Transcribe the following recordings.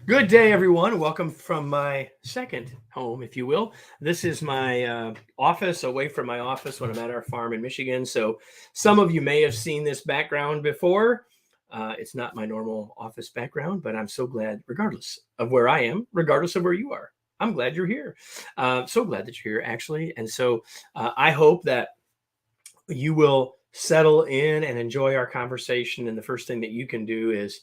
Good day, everyone. Welcome from my second home, if you will. This is my office away from my office when I'm at our farm in Michigan. So some of you may have seen this background before. It's not my normal office background, but I'm so glad, regardless of where I am, regardless of where you are, I'm glad you're here. So glad that you're here, actually. And so I hope that you will settle in and enjoy our conversation. And the first thing that you can do is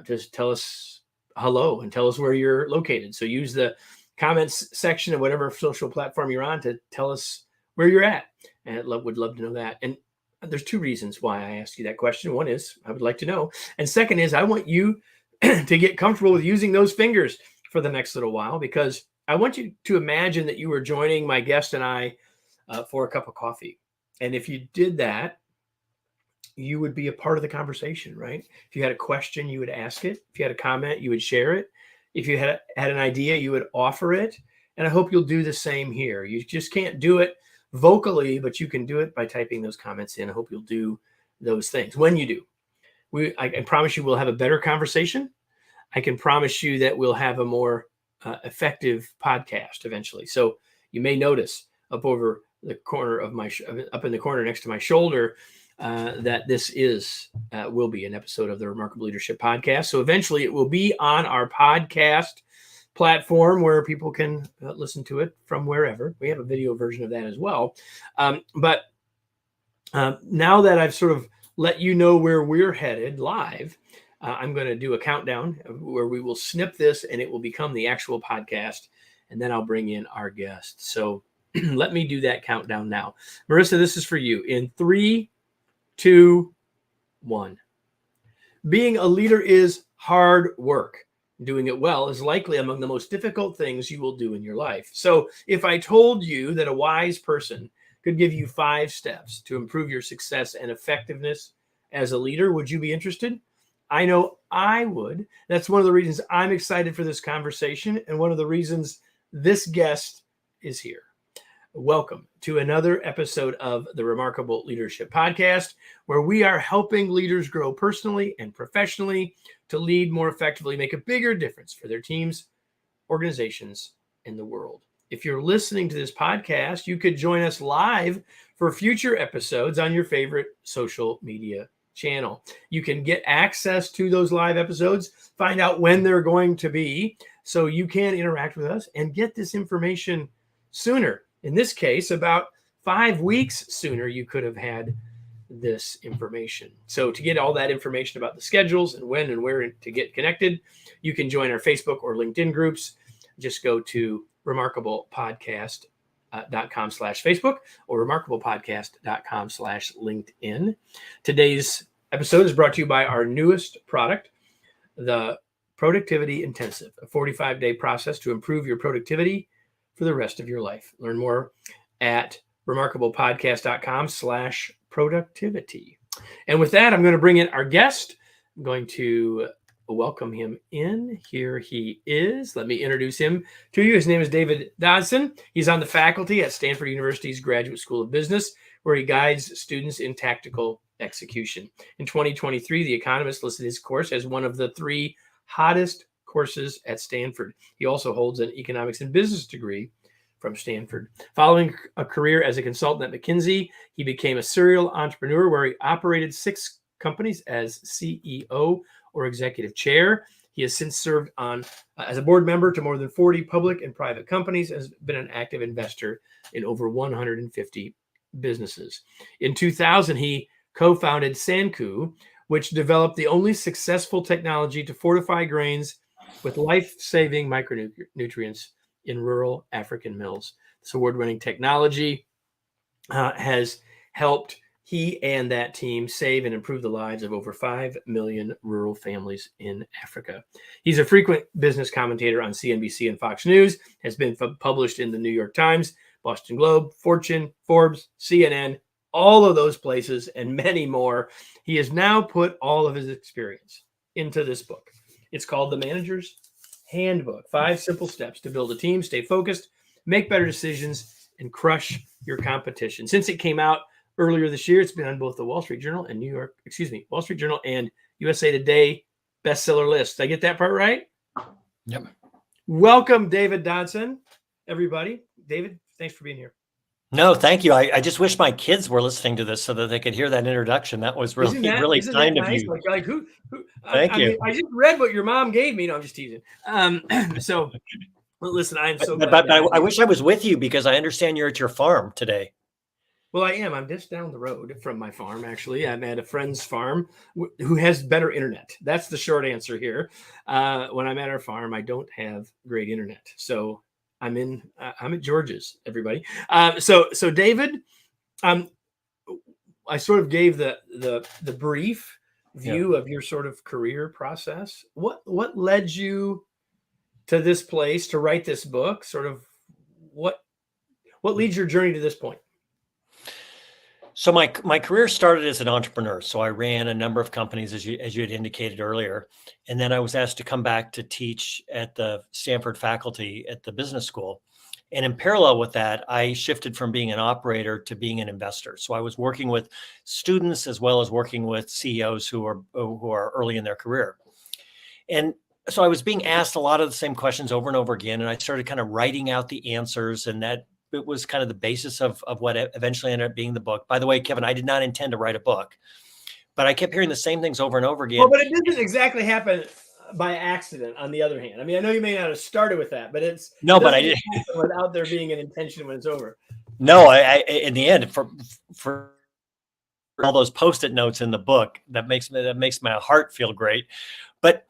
just tell us hello and tell us where you're located. So use the comments section of whatever social platform you're on to tell us where you're at. And would love to know that. And there's two reasons why I asked you that question. One is I would like to know. And second is I want you to get comfortable with using those fingers for the next little while, because I want you to imagine that you were joining my guest and I for a cup of coffee. And if you did that, you would be a part of the conversation, right? If you had a question, you would ask it. If you had a comment, you would share it. If you had an idea, you would offer it. And I hope you'll do the same here. You just can't do it vocally, but you can do it by typing those comments in. I hope you'll do those things. When you do, I can promise you we'll have a better conversation. I can promise you that we'll have a more effective podcast eventually. So you may notice up over the corner of up in the corner next to my shoulder, that this will be an episode of the Remarkable Leadership Podcast. So eventually it will be on our podcast platform where people can listen to it from wherever. We have a video version of that as well. But now that I've sort of let you know where we're headed live, I'm going to do a countdown where we will snip this and it will become the actual podcast. And then I'll bring in our guest. So let me do that countdown now. Marissa, this is for you. In 3, 2, 1. Being a leader is hard work. Doing it well is likely among the most difficult things you will do in your life. So if I told you that a wise person could give you 5 steps to improve your success and effectiveness as a leader, would you be interested? I know I would. That's one of the reasons I'm excited for this conversation and one of the reasons this guest is here. Welcome to another episode of the Remarkable Leadership Podcast, where we are helping leaders grow personally and professionally to lead more effectively, make a bigger difference for their teams, organizations, and the world. If you're listening to this podcast, you could join us live for future episodes on your favorite social media channel. You can get access to those live episodes, find out when they're going to be, so you can interact with us and get this information sooner. In this case, about 5 weeks sooner, you could have had this information. So to get all that information about the schedules and when and where to get connected, you can join our Facebook or LinkedIn groups. Just go to remarkablepodcast.com/Facebook or remarkablepodcast.com/LinkedIn. Today's episode is brought to you by our newest product, the Productivity Intensive, a 45-day process to improve your productivity for the rest of your life. Learn more at remarkablepodcast.com/productivity. And with that, I'm going to bring in our guest. I'm going to welcome him in. Here he is. Let me introduce him to you. His name is David Dodson. He's on the faculty at Stanford University's Graduate School of Business, where he guides students in tactical execution. In 2023, The Economist listed his course as one of the 3 hottest courses at Stanford. He also holds an economics and business degree from Stanford. Following a career as a consultant at McKinsey, he became a serial entrepreneur where he operated 6 companies as CEO or executive chair. He has since served on as a board member to more than 40 public and private companies, has been an active investor in over 150 businesses. In 2000, he co-founded Sanku, which developed the only successful technology to fortify grains with life-saving micronutrients in rural African mills. This award-winning technology has helped he and that team save and improve the lives of over 5 million rural families in Africa. He's a frequent business commentator on CNBC and Fox News, has been published in the New York Times, Boston Globe, Fortune, Forbes, CNN, all of those places, and many more. He has now put all of his experience into this book. It's called The Manager's Handbook, 5 simple steps to build a team, stay focused, make better decisions, and crush your competition. Since it came out earlier this year, it's been on both the Wall Street Journal and Wall Street Journal and USA Today bestseller lists. Did I get that part right? Yep. Welcome, David Dodson, everybody. David, thanks for being here. No, thank you. I just wish my kids were listening to this so that they could hear that introduction. That was really, really kind of nice? you. Like who? Thank I you. mean, I just read what your mom gave me. No, I'm just teasing. So, well, listen, I am so glad. But I wish I was with you because I understand you're at your farm today. Well, I am. I'm just down the road from my farm, actually. I'm at a friend's farm who has better internet. That's the short answer here. When I'm at our farm, I don't have great internet. So I'm at George's, everybody. So David, I sort of gave the brief view of your sort of career process. What led you to this place to write this book? Sort of what leads your journey to this point? So my career started as an entrepreneur. So I ran a number of companies, as you had indicated earlier, and then I was asked to come back to teach at the Stanford faculty at the business school. And in parallel with that, I shifted from being an operator to being an investor. So I was working with students as well as working with CEOs who are early in their career. And so I was being asked a lot of the same questions over and over again, and I started kind of writing out the answers, and that it was kind of the basis of what eventually ended up being the book. By the way, Kevin, I did not intend to write a book, but I kept hearing the same things over and over again. Well, but it didn't exactly happen by accident. On the other hand, I mean, I know you may not have started with that, but but I did without there being an intention when it's over. No, I in the end for all those Post-it notes in the book, that makes my heart feel great. But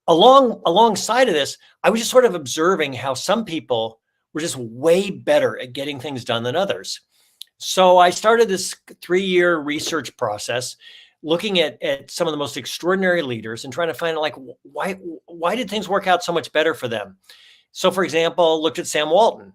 alongside of this, I was just sort of observing how some people were just way better at getting things done than others. So I started this 3-year research process, looking at some of the most extraordinary leaders and trying to find out, like, why did things work out so much better for them? So, for example, looked at Sam Walton.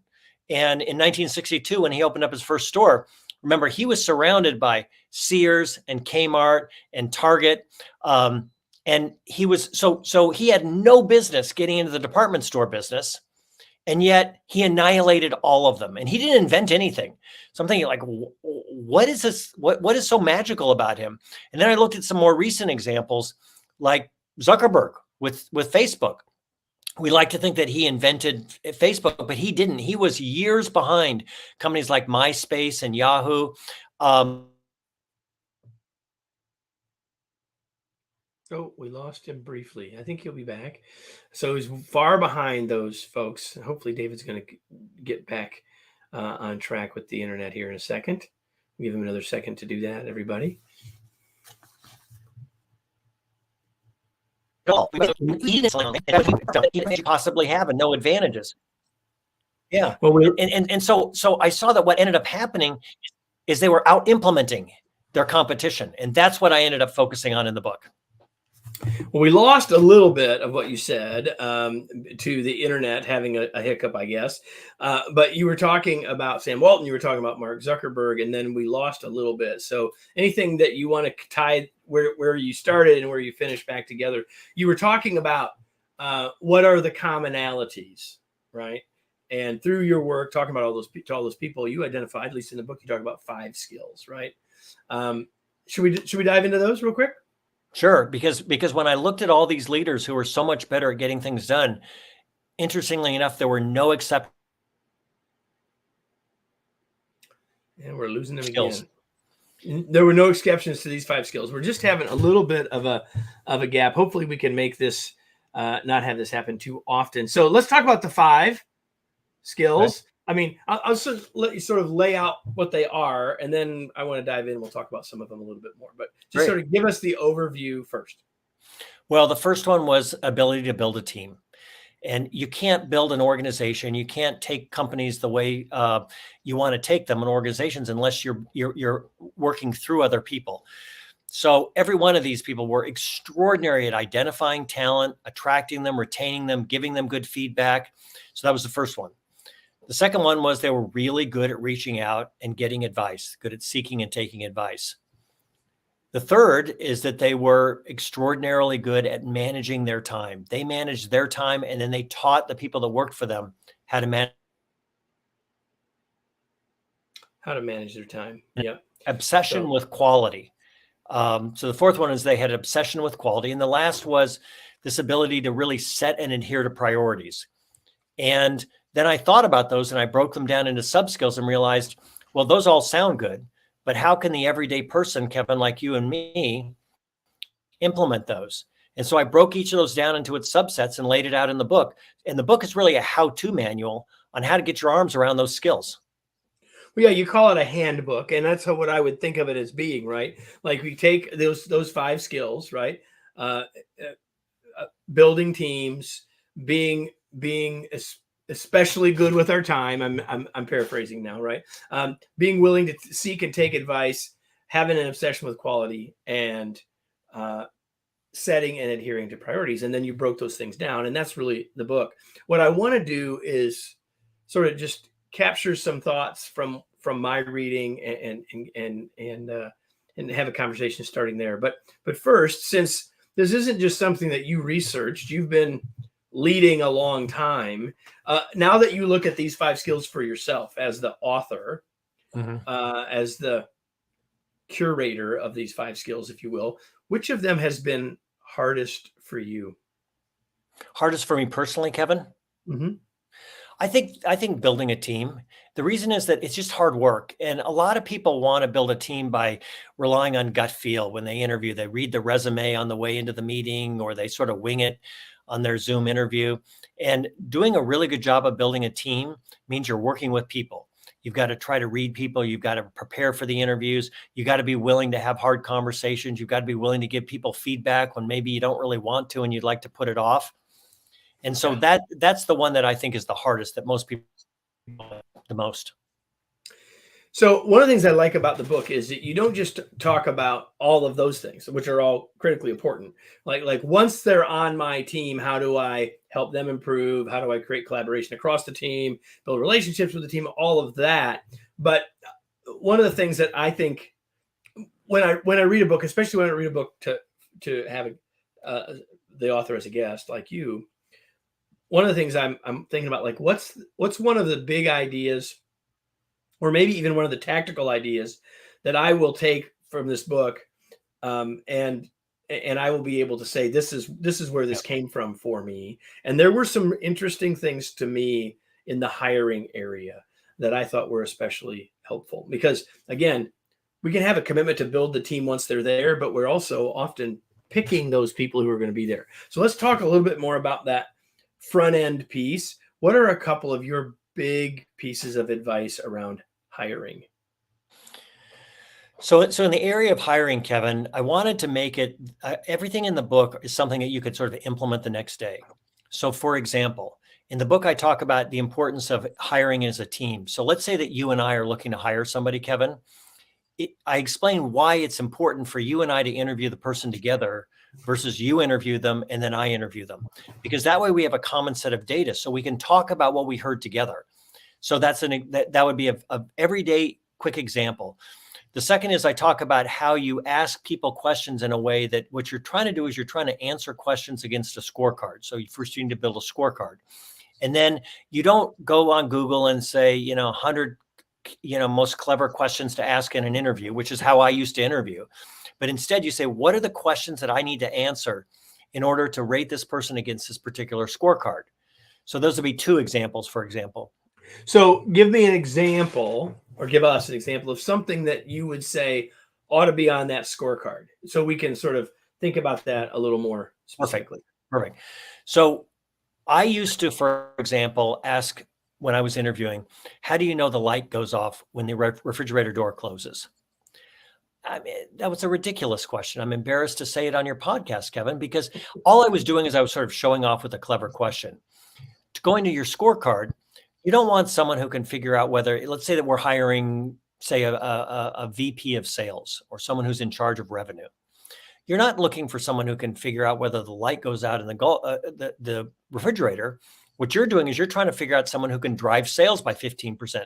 And in 1962, when he opened up his first store, remember, he was surrounded by Sears and Kmart and Target. And he was so he had no business getting into the department store business. And yet he annihilated all of them, and he didn't invent anything. So I'm thinking, like, what is this? What is so magical about him? And then I looked at some more recent examples, like Zuckerberg with Facebook. We like to think that he invented Facebook, but he didn't. He was years behind companies like MySpace and Yahoo. Oh, we lost him briefly. I think he'll be back. So he's far behind those folks. Hopefully, David's going to get back on track with the internet here in a second. Give him another second to do that, everybody. Possibly have and no advantages. Yeah. Well, so I saw that what ended up happening is they were out implementing their competition, and that's what I ended up focusing on in the book. Well, we lost a little bit of what you said to the internet having a hiccup, I guess. But you were talking about Sam Walton, you were talking about Mark Zuckerberg, and then we lost a little bit. So anything that you want to tie where you started and where you finished back together, you were talking about what are the commonalities, right? And through your work, talking about all those people, you identified, at least in the book, you talk about 5 skills, right? Should we dive into those real quick? Sure, because when I looked at all these leaders who were so much better at getting things done, interestingly enough, there were no exceptions. And we're losing them again. There were no exceptions to these 5 skills. We're just having a little bit of a gap. Hopefully we can make this not have this happen too often. So let's talk about the 5 skills. Right. I mean, I'll let you sort of lay out what they are, and then I want to dive in. We'll talk about some of them a little bit more, but just sort of give us the overview first. Well, the first one was ability to build a team. And you can't build an organization. You can't take companies the way you want to take them in organizations unless you're working through other people. So every one of these people were extraordinary at identifying talent, attracting them, retaining them, giving them good feedback. So that was the first one. The second one was they were really good at reaching out and getting advice, good at seeking and taking advice. The third is that they were extraordinarily good at managing their time. They managed their time, and then they taught the people that worked for them how to manage their time. Yep. Obsession with quality. So the fourth one is they had an obsession with quality. And the last was this ability to really set and adhere to priorities. And then I thought about those and I broke them down into sub-skills and realized, well, those all sound good, but how can the everyday person, Kevin, like you and me, implement those? And so I broke each of those down into its subsets and laid it out in the book. And the book is really a how-to manual on how to get your arms around those skills. Well, yeah, you call it a handbook, and that's what I would think of it as being, right? Like we take those 5 skills, right? Uh, Building teams, being especially good with our time. I'm paraphrasing now, right? Being willing to seek and take advice, having an obsession with quality, and setting and adhering to priorities. And then you broke those things down, and that's really the book. What I want to do is sort of just capture some thoughts from my reading and have a conversation starting there. But first, since this isn't just something that you researched, you've been leading a long time. Now that you look at these 5 skills for yourself as the author, as the curator of these 5 skills, if you will, which of them has been hardest for you? Hardest for me personally, Kevin? Mm-hmm. I think building a team. The reason is that it's just hard work. And a lot of people want to build a team by relying on gut feel when they interview. They read the resume on the way into the meeting, or they sort of wing it on their Zoom interview. And doing a really good job of building a team means you're working with people. You've got to try to read people. You've got to prepare for the interviews. You got to be willing to have hard conversations. You've got to be willing to give people feedback when maybe you don't really want to and you'd like to put it off. And so that's the one that I think is the hardest, that most people the most. So one of the things I like about the book is that you don't just talk about all of those things, which are all critically important. Like once they're on my team, how do I help them improve? How do I create collaboration across the team, build relationships with the team, all of that. But one of the things that I think when I read a book, especially when I read a book to have the author as a guest like you, one of the things I'm thinking about, like what's one of the big ideas, or maybe even one of the tactical ideas that I will take from this book, and I will be able to say this is where this came from for me. And there were some interesting things to me in the hiring area that I thought were especially helpful, because again, we can have a commitment to build the team once they're there, but we're also often picking those people who are going to be there. So let's talk a little bit more about that front end piece. What are a couple of your big pieces of advice around hiring? So in the area of hiring, Kevin, I wanted to make it, everything in the book is something that you could sort of implement the next day. So for example, in the book, I talk about the importance of hiring as a team. So let's say that you and I are looking to hire somebody, Kevin. I explain why it's important for you and I to interview the person together versus you interview them and then I interview them, because that way we have a common set of data so we can talk about what we heard together. So that would be a everyday quick example. The second is I talk about how you ask people questions in a way that what you're trying to do is you're trying to answer questions against a scorecard. So first you need to build a scorecard. And then you don't go on Google and say, 100, most clever questions to ask in an interview, which is how I used to interview. But instead you say, what are the questions that I need to answer in order to rate this person against this particular scorecard? So those would be 2 examples, for example. So give me an example, or give us an example of something that you would say ought to be on that scorecard, so we can sort of think about that a little more specifically. Perfect. So I used to, for example, ask when I was interviewing, how do you know the light goes off when the refrigerator door closes? I mean, that was a ridiculous question. I'm embarrassed to say it on your podcast, Kevin, because all I was doing is I was sort of showing off with a clever question. To go into your scorecard, you don't want someone who can figure out whether, let's say that we're hiring, say, a VP of sales or someone who's in charge of revenue. You're not looking for someone who can figure out whether the light goes out in the refrigerator. What you're doing is you're trying to figure out someone who can drive sales by 15%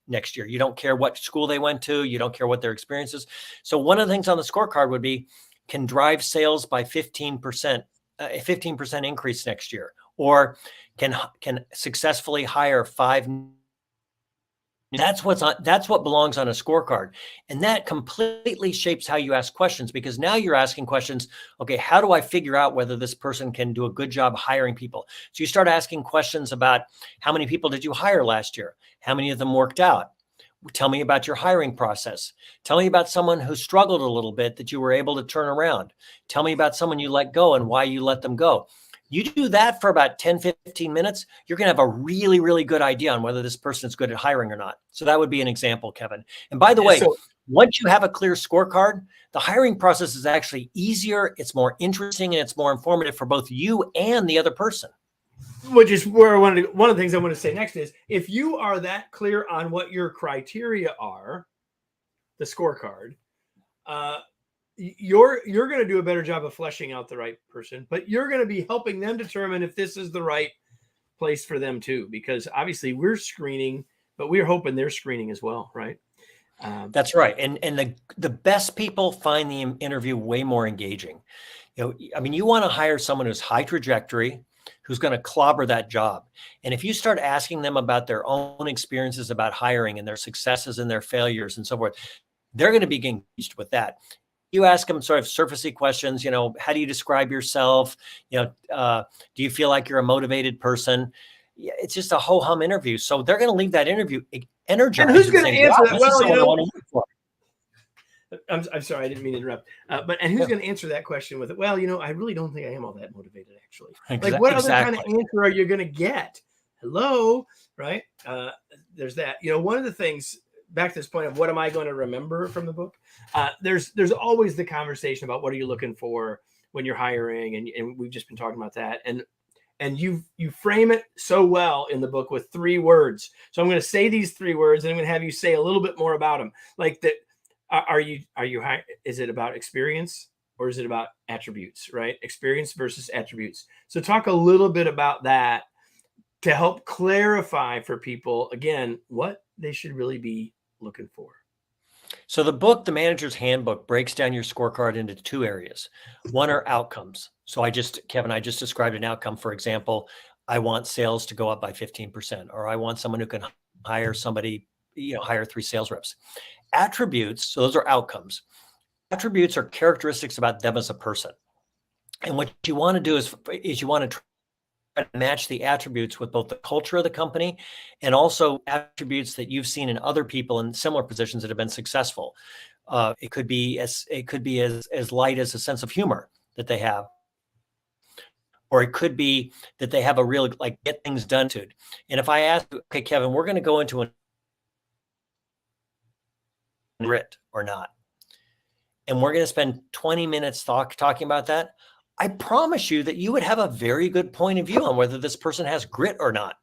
next year. You don't care what school they went to. You don't care what their experience is. So one of the things on the scorecard would be, can drive sales by 15%, a 15% increase next year, or can successfully hire 5 That's what belongs on a scorecard. And that completely shapes how you ask questions, because now you're asking questions. Okay, how do I figure out whether this person can do a good job hiring people? So you start asking questions about, how many people did you hire last year? How many of them worked out? Tell me about your hiring process. Tell me about someone who struggled a little bit that you were able to turn around. Tell me about someone you let go and why you let them go. You do that for about 10, 15 minutes, you're going to have a really, really good idea on whether this person is good at hiring or not. So that would be an example, Kevin. And by the way, So, once you have a clear scorecard, the hiring process is actually easier, it's more interesting, and it's more informative for both you and the other person. which is where one of the things I want to say next is, if you are that clear on what your criteria are, the scorecard, you're going to do a better job of fleshing out the right person, but you're going to be helping them determine if this is the right place for them too, because obviously we're screening, but we're hoping they're screening as well, right? That's right. And the best people find the interview way more engaging. I mean, you want to hire someone who's high trajectory, who's going to clobber that job. And if you start asking them about their own experiences about hiring and their successes and their failures and so forth, they're going to be engaged with that. You ask them sort of surfacey questions, how do you describe yourself? Do you feel like you're a motivated person? It's just a ho-hum interview. So they're going to leave that interview energized. And who's going to answer that? Well, I want to look for. I'm sorry, I didn't mean to interrupt. And who's going to answer that question with it? Well, I really don't think I am all that motivated, actually. Like, what other kind of answer are you going to get? Hello, right? There's that. One of the things, back to this point of what am I going to remember from the book? There's always the conversation about what are you looking for when you're hiring, and we've just been talking about that. And you frame it so well in the book with 3 words. So I'm going to say these 3 words, and I'm going to have you say a little bit more about them. Like that. Is it about experience or is it about attributes, right? Experience versus attributes. So talk a little bit about that to help clarify for people, again, what they should really be looking for. So the book, The Manager's Handbook, breaks down your scorecard into 2 areas. One are outcomes. So Kevin, I just described an outcome. For example, I want sales to go up by 15%, or I want someone who can hire somebody, hire 3 sales reps. Attributes, so those are outcomes. Attributes are characteristics about them as a person. And what you want to do is you want to try to match the attributes with both the culture of the company and also attributes that you've seen in other people in similar positions that have been successful. It could be as light as a sense of humor that they have, or it could be that they have a real get things done to it. And if I ask, okay, Kevin, we're going to go into an grit or not, and we're going to spend 20 minutes talking about that, I promise you that you would have a very good point of view on whether this person has grit or not,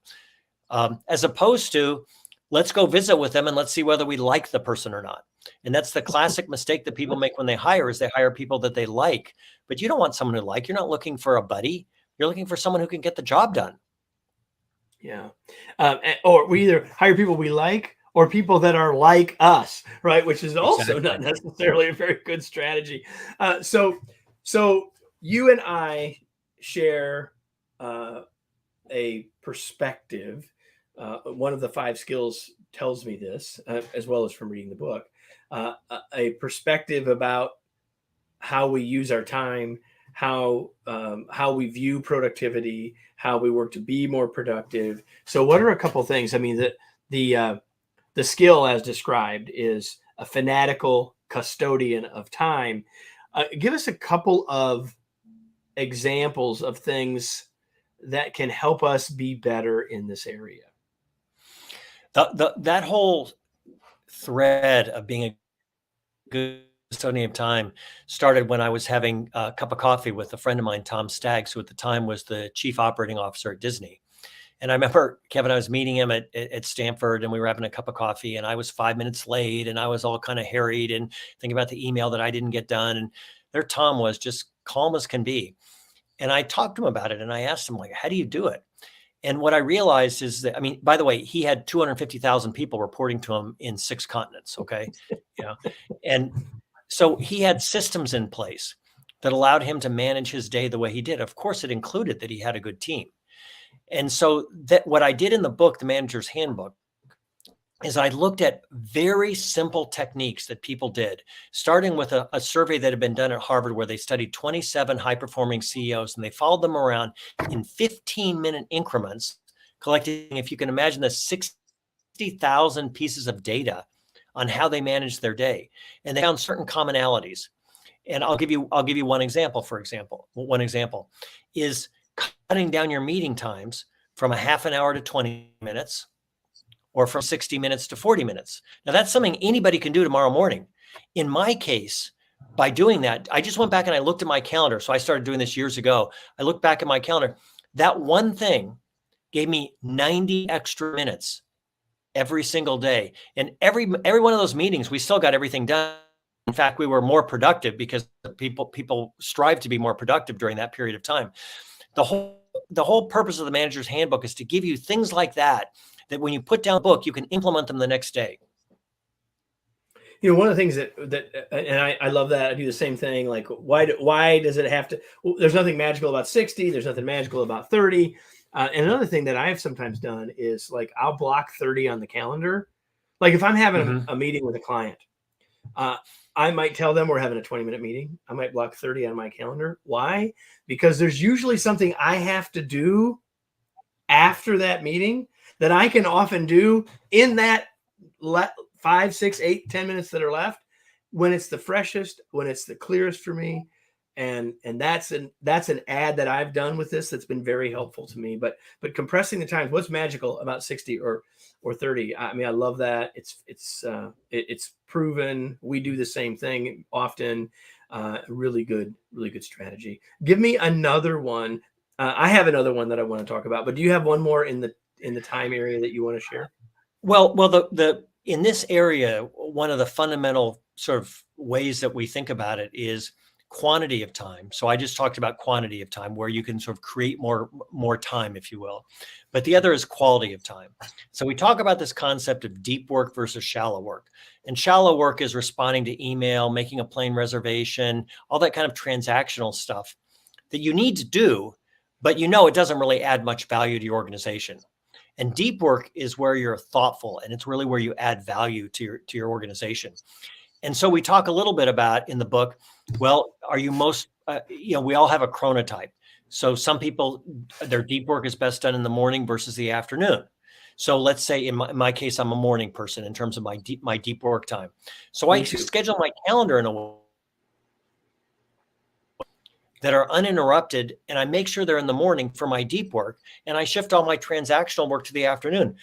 as opposed to let's go visit with them and let's see whether we like the person or not. And that's the classic mistake that people make when they hire, is they hire people that they like, but you don't want someone who like. You're not looking for a buddy. You're looking for someone who can get the job done. Yeah. Or we either hire people we like or people that are like us, right? Which is also not necessarily a very good strategy. So you and I share a perspective. One of the 5 skills tells me this, as well as from reading the book, a perspective about how we use our time, how we view productivity, how we work to be more productive. So what are a couple of things? I mean, the skill as described is a fanatical custodian of time. Give us a couple of examples of things that can help us be better in this area. That whole thread of being a good custodian of time started when I was having a cup of coffee with a friend of mine, Tom Staggs, who at the time was the chief operating officer at Disney. And I remember, Kevin, I was meeting him at Stanford, and we were having a cup of coffee, and I was 5 minutes late, and I was all kind of harried and thinking about the email that I didn't get done. And there Tom was, just calm as can be. And I talked to him about it, and I asked him, how do you do it? And what I realized is that, by the way, he had 250,000 people reporting to him in 6 continents. Okay. And so he had systems in place that allowed him to manage his day the way he did. Of course, it included that he had a good team. And so that what I did in the book, The Manager's Handbook, is I looked at very simple techniques that people did, starting with a survey that had been done at Harvard where they studied 27 high-performing CEOs, and they followed them around in 15-minute increments, collecting, if you can imagine, the 60,000 pieces of data on how they managed their day. And they found certain commonalities. And I'll give you one example. One example is cutting down your meeting times from a half an hour to 20 minutes, or from 60 minutes to 40 minutes. Now, that's something anybody can do tomorrow morning. In my case, by doing that, I just went back and I looked at my calendar. So I started doing this years ago. I looked back at my calendar. That one thing gave me 90 extra minutes every single day. And every one of those meetings, we still got everything done. In fact, we were more productive because people strive to be more productive during that period of time. The whole purpose of the manager's handbook is to give you things like that when you put down a book, you can implement them the next day. You know, one of the things that and I love that. I do the same thing. Like, why does it have to? Well, there's nothing magical about 60. There's nothing magical about 30. And another thing that I have sometimes done is, like, I'll block 30 on the calendar. Like, if I'm having a meeting with a client, I might tell them we're having a 20-minute meeting. I might block 30 on my calendar. Why? Because there's usually something I have to do after that meeting that I can often do in that 5, 6, 8, 10 minutes that are left, when it's the freshest, when it's the clearest for me. And that's an ad that I've done with this that's been very helpful to me. But compressing the times, what's magical about 60 or 30? I mean, I love that. It's proven. We do the same thing often. Really good strategy. Give me another one. I have another one that I want to talk about, but do you have one more in the time area that you want to share? Well, in this area, one of the fundamental sort of ways that we think about it is quantity of time. So I just talked about quantity of time, where you can sort of create more time, if you will. But the other is quality of time. So we talk about this concept of deep work versus shallow work. And shallow work is responding to email, making a plane reservation, all that kind of transactional stuff that you need to do, but it doesn't really add much value to your organization. And deep work is where you're thoughtful, and it's really where you add value to your organization. And so we talk a little bit about in the book, well, are you most, we all have a chronotype. So some people, their deep work is best done in the morning versus the afternoon. So let's say in my case, I'm a morning person in terms of my deep work time. So I schedule my calendar in a way that are uninterrupted, and I make sure they're in the morning for my deep work, and I shift all my transactional work to the afternoon.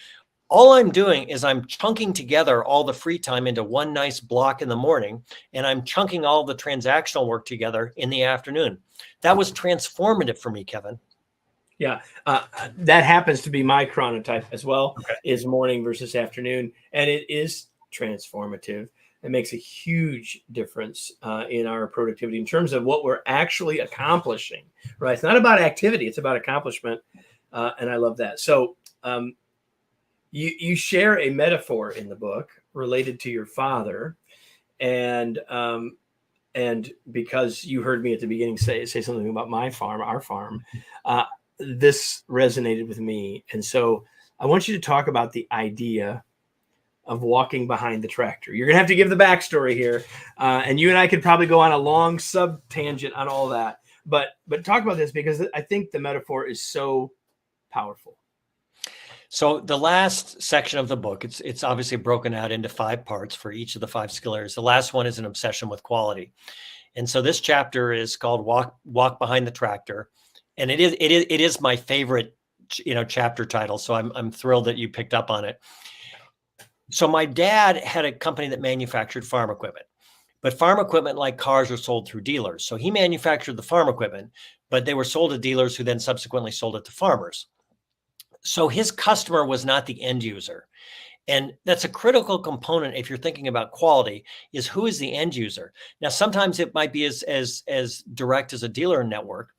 All I'm doing is I'm chunking together all the free time into one nice block in the morning, and I'm chunking all the transactional work together in the afternoon. That was transformative for me, Kevin. Yeah, that happens to be my chronotype as well. Okay. Is morning versus afternoon, and it is transformative. It makes a huge difference in our productivity in terms of what we're actually accomplishing, right? It's not about activity, it's about accomplishment. And I love that. So you share a metaphor in the book related to your father. And because you heard me at the beginning say something about my farm, our farm, this resonated with me. And so I want you to talk about the idea of walking behind the tractor. You're gonna have to give the backstory here, and you and I could probably go on a long sub tangent on all that. But talk about this, because I think the metaphor is so powerful. So the last section of the book, it's obviously broken out into 5 parts for each of the 5 skill areas. The last one is an obsession with quality, and so this chapter is called "Walk Behind the Tractor," and it is my favorite, chapter title. So I'm thrilled that you picked up on it. So my dad had a company that manufactured farm equipment, but farm equipment, like cars, are sold through dealers. So he manufactured the farm equipment, but they were sold to dealers who then subsequently sold it to farmers. So his customer was not the end user. And that's a critical component if you're thinking about quality, is who is the end user. Now, sometimes it might be as direct as a dealer network,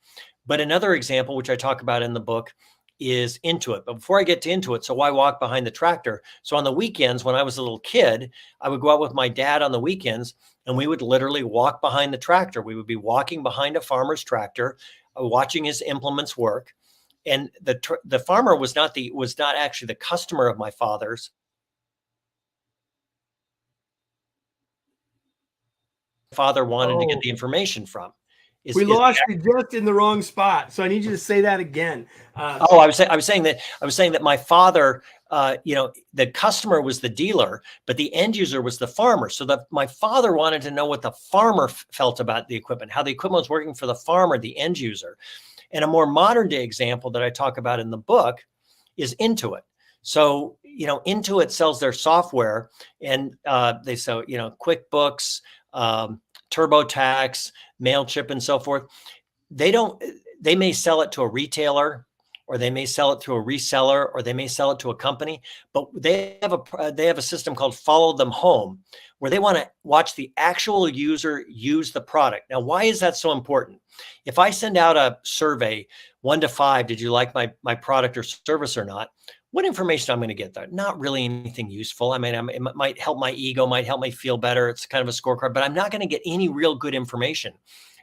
but another example, which I talk about in the book, is Intuit. But before I get to Intuit, so why walk behind the tractor? So on the weekends, when I was a little kid, I would go out with my dad on the weekends, and we would literally walk behind the tractor. We would be walking behind a farmer's tractor, watching his implements work. And the farmer was not actually the customer of my father's. father wanted to get Oh, the information from. we lost you just in the wrong spot. So I need you to say that again. I was saying that my father, the customer was the dealer, but the end user was the farmer. So that my father wanted to know what the farmer felt about the equipment, how the equipment was working for the farmer, the end user. And a more modern day example that I talk about in the book is Intuit. So, Intuit sells their software, and they sell, QuickBooks, TurboTax, MailChimp, and so forth. They may sell it to a retailer, or they may sell it to a reseller, or they may sell it to a company, but they have a system called Follow Them Home, where they want to watch the actual user use the product. Now, why is that so important? If I send out a survey, 1 to 5, did you like my product or service or not? What information I'm going to get there? Not really anything useful. I mean, it might help my ego, might help me feel better. It's kind of a scorecard, but I'm not going to get any real good information.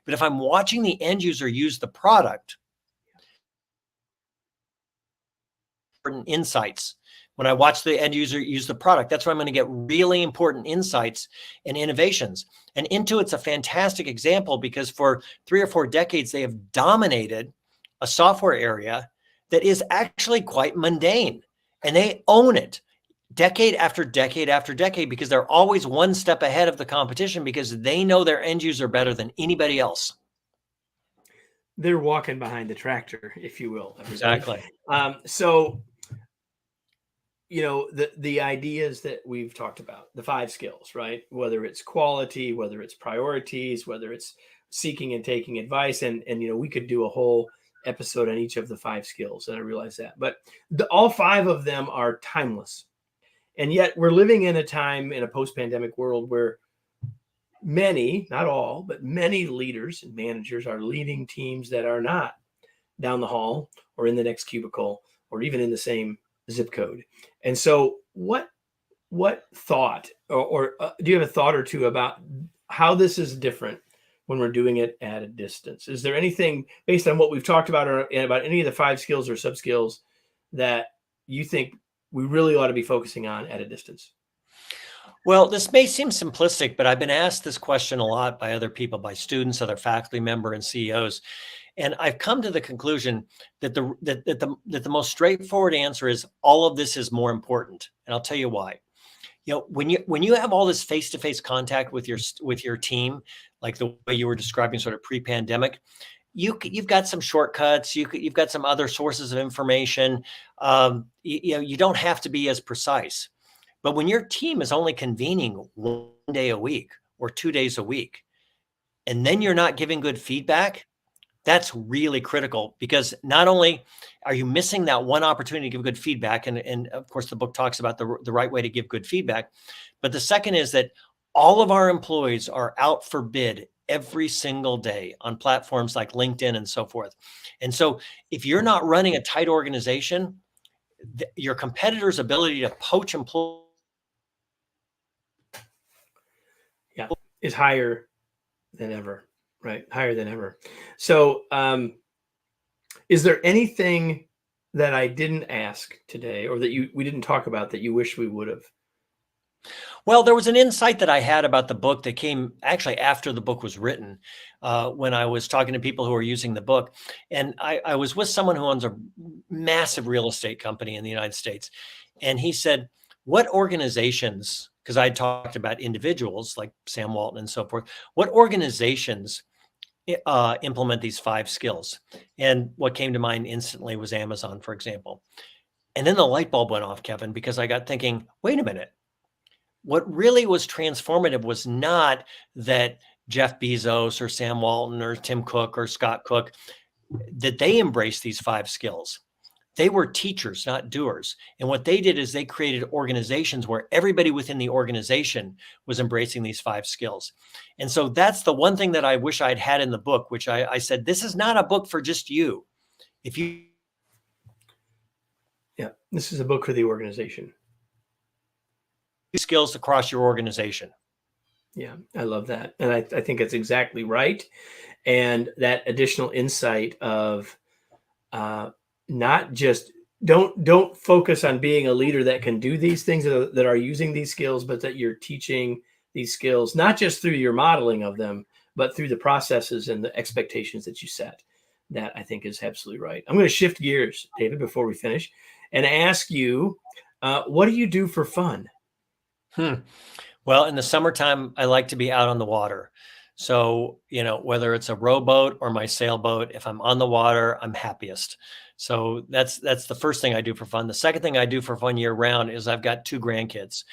But if I'm watching the end user use the product, insights. When I watch the end user use the product, that's where I'm going to get really important insights and innovations. And Intuit's a fantastic example because for 3 or 4 decades, they have dominated a software area that is actually quite mundane, and they own it decade after decade after decade because they're always one step ahead of the competition because they know their end user better than anybody else. They're walking behind the tractor, if you will. Everybody. Exactly. So, the ideas that we've talked about, the 5 skills, right? Whether it's quality, whether it's priorities, whether it's seeking and taking advice. And we could do a whole episode on each of the 5 skills. And I realize that, but all 5 of them are timeless. And yet we're living in a time in a post-pandemic world where many, not all, but many leaders and managers are leading teams that are not down the hall or in the next cubicle or even in the same zip code. And so what thought or do you have a thought or two about how this is different when we're doing it at a distance? Is there anything based on what we've talked about or about any of the 5 skills or sub skills that you think we really ought to be focusing on at a distance? Well, this may seem simplistic, but I've been asked this question a lot by other people, by students, other faculty member, and CEOs. And I've come to the conclusion that the most straightforward answer is all of this is more important. And I'll tell you why. When you have all this face-to-face contact with your team, like the way you were describing sort of pre-pandemic, you've got some shortcuts. You've got some other sources of information. You don't have to be as precise. But when your team is only convening 1 day a week or 2 days a week, and then you're not giving good feedback, that's really critical because not only are you missing that one opportunity to give good feedback, and of course the book talks about the right way to give good feedback, but the second is that all of our employees are out for bid every single day on platforms like LinkedIn and so forth. And so if you're not running a tight organization, your competitor's ability to poach employees is higher than ever, right? Higher than ever. So is there anything that I didn't ask today or that we didn't talk about that you wish we would have? Well, there was an insight that I had about the book that came actually after the book was written, when I was talking to people who are using the book. And I was with someone who owns a massive real estate company in the United States. And he said, what organizations, because I talked about individuals like Sam Walton and so forth, what organizations implement these 5 skills? And what came to mind instantly was Amazon, for example. And then the light bulb went off, Kevin, because I got thinking, wait a minute. What really was transformative was not that Jeff Bezos or Sam Walton or Tim Cook or Scott Cook, that they embraced these 5 skills. They were teachers, not doers. And what they did is they created organizations where everybody within the organization was embracing these 5 skills. And so that's the one thing that I wish I'd had in the book, which I said, this is not a book for just you. Yeah, this is a book for the organization. Skills across your organization. Yeah, I love that. And I think it's exactly right. And that additional insight of not just don't focus on being a leader that can do these things that are using these skills, but that you're teaching these skills, not just through your modeling of them, but through the processes and the expectations that you set. That I think is absolutely right. I'm going to shift gears, David, before we finish, and ask you, what do you do for fun? Well, in the summertime, I like to be out on the water. So, whether it's a rowboat or my sailboat, if I'm on the water, I'm happiest. So that's the first thing I do for fun. The second thing I do for fun year round is I've got 2 grandkids.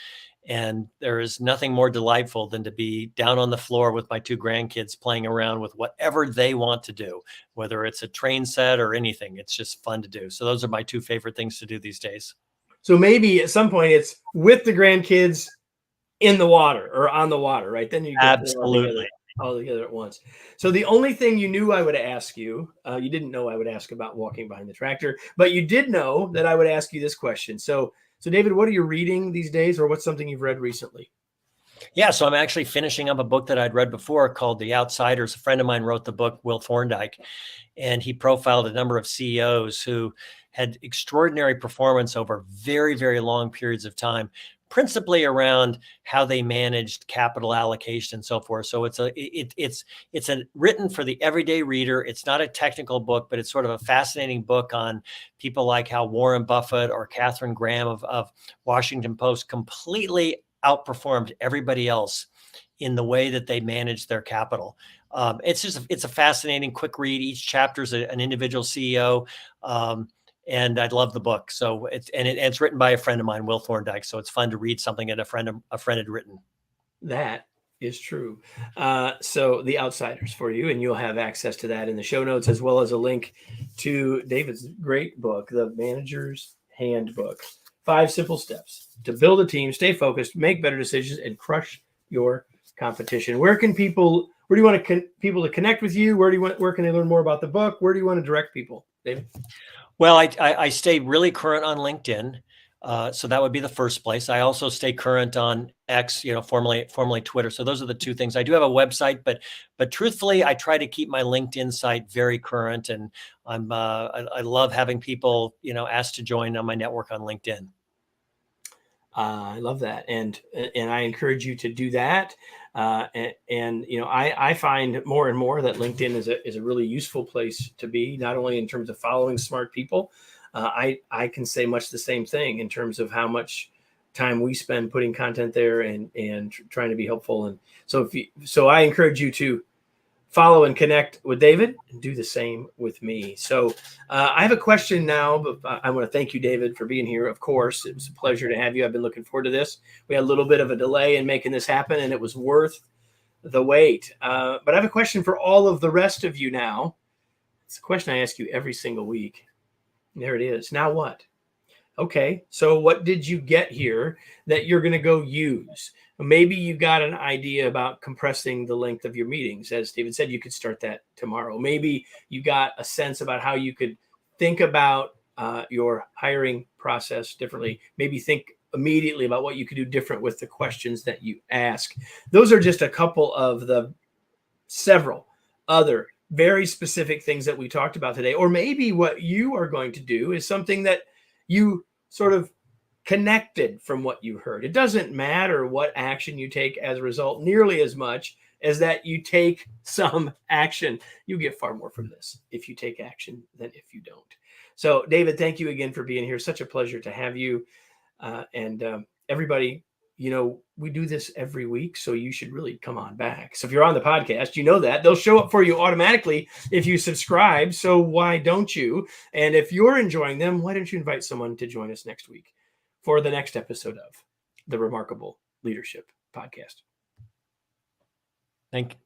And there is nothing more delightful than to be down on the floor with my 2 grandkids playing around with whatever they want to do, whether it's a train set or anything. It's just fun to do. So those are my 2 favorite things to do these days. So maybe at some point it's with the grandkids in the water or on the water, right? Then you get Absolutely. all together at once. So the only thing you knew I would ask you, you didn't know I would ask about walking behind the tractor, but you did know that I would ask you this question. So David, what are you reading these days, or what's something you've read recently? Yeah, so I'm actually finishing up a book that I'd read before called The Outsiders. A friend of mine wrote the book, Will Thorndike, and he profiled a number of CEOs who had extraordinary performance over very, very long periods of time, principally around how they managed capital allocation and so forth. So it's written for the everyday reader. It's not a technical book, but it's sort of a fascinating book on people like how Warren Buffett or Catherine Graham of Washington Post completely outperformed everybody else in the way that they manage their capital. It's a fascinating, quick read. Each chapter is an individual CEO, and I love the book. So it's written by a friend of mine, Will Thorndike. So it's fun to read something that a friend had written. That is true. So The Outsiders for you, and you'll have access to that in the show notes, as well as a link to David's great book, The Manager's Handbook. 5 simple steps to build a team, stay focused, make better decisions, and crush your competition. Where do you want people to connect with you? Where can they learn more about the book? Where do you want to direct people, David? Well, I stay really current on LinkedIn. So that would be the first place. I also stay current on X, formerly Twitter. So those are the 2 things. I do have a website, but truthfully, I try to keep my LinkedIn site very current. And I love having people, ask to join on my network on LinkedIn. I love that, and I encourage you to do that. I find more and more that LinkedIn is a really useful place to be, not only in terms of following smart people. I can say much the same thing in terms of how much time we spend putting content there and trying to be helpful. And so I encourage you to follow and connect with David and do the same with me. So I have a question now, but I want to thank you, David, for being here. Of course, it was a pleasure to have you. I've been looking forward to this. We had a little bit of a delay in making this happen, and it was worth the wait. But I have a question for all of the rest of you now. It's a question I ask you every single week. There it is. Now what? Okay, so what did you get here that you're going to go use? Maybe you got an idea about compressing the length of your meetings. As David said, you could start that tomorrow. Maybe you got a sense about how you could think about your hiring process differently. Maybe think immediately about what you could do different with the questions that you ask. Those are just a couple of the several other very specific things that we talked about today. Or maybe what you are going to do is something that you sort of connected from what you heard. It doesn't matter what action you take as a result nearly as much as that you take some action. You get far more from this if you take action than if you don't. So David, thank you again for being here. Such a pleasure to have you. And everybody, we do this every week, so you should really come on back. So if you're on the podcast, that they'll show up for you automatically if you subscribe. So why don't you? And if you're enjoying them, why don't you invite someone to join us next week for the next episode of the Remarkable Leadership Podcast? Thank you.